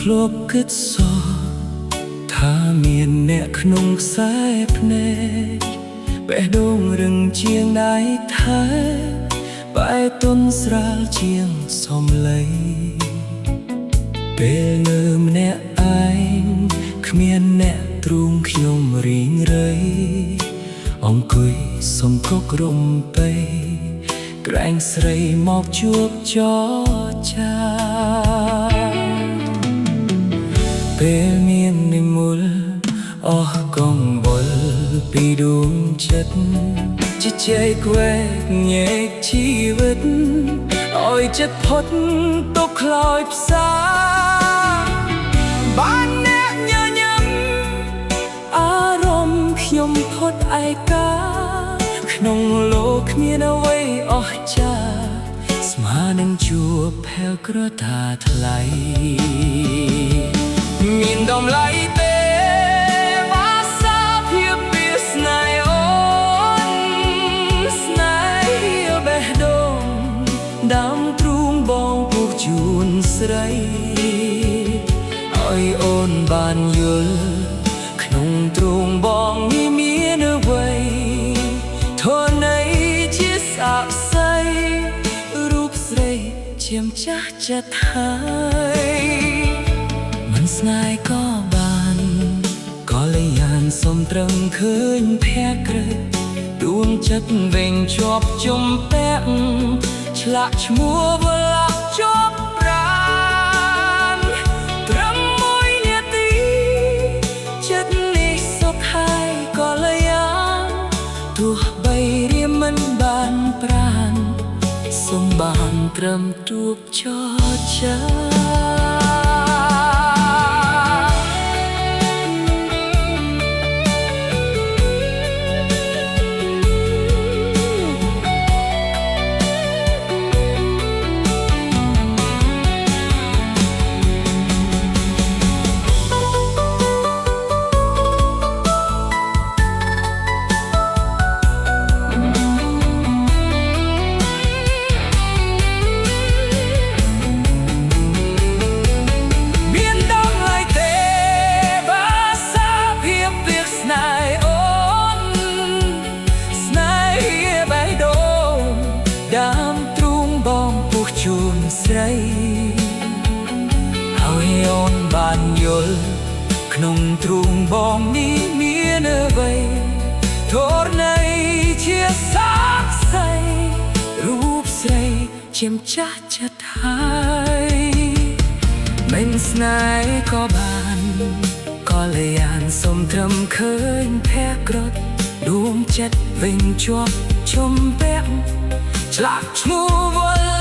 ធ្លាប់គិតសោះថាមានអ្នកក្នុងខ្សែភ្នែកបេះដូងរឹងជាងដៃថែបែកទន់ស្រាលជាងសំឡេងពេលនៅម្នាក់ឯងគ្មានអ្នកទ្រូងខ្ញុំរីងរៃអង្គុយសំកុករំពេក្រែងស្រីមកជួបចចាពេលមាននិមលអស់កងវល់ពីដួងចិត្តជជែកវែកញែកជីវិតឲ្យចិត្តផុតទុកខ្លោចផ្សាបានអ្នកញញឹមអារម្មណ៍ខ្ញុំផុតឯកាក្នុងលោកគ្មានអ្វីអស្ចារ្យស្មើនឹងជួបផែវក្រតាថ្លៃមានតម្លៃទេវាសាភាពវាស្នេហ៍អូនស្នេហ៍បេះដូងដើមទ្រូងបងពុះជូនស្រីឲ្យអូនបានយល់ក្នុងទ្រូងបងនេះមានអ្វីធនន័យជាសាក្សីរូបស្រីជាម្ចាស់ចិត្តហើយមិនស្នេហ៍ក៏បានក៏លយានសុំត្រឹមឃើញភក្តិដួងចិត្តវិញជាប់ជំពាក់ឆ្លាក់ឈ្មោះវលាក់ជាប់ប្រាណត្រឹមមួយនាទីចិត្តនេះសុខហើយក៏លយានទោះបីរៀមមិនបានប្រានសុំបានត្រឹមទួបចចាដើមទ្រូងបងពុះជូនស្រីហើយអូនបានយល់ក្នុងទ្រូងបងនេះមានអ្វីធរណីជាសាក្សីរូបស្រីជាម្ចាស់ចិត្តហើយមិនស្នេហ៍ក៏បានក៏លយានសុំត្រឹមឃើញភក្តិដួងចិត្តវិញជាប់ជំពាក់ឆ្លាក់ឈ្មោះវល់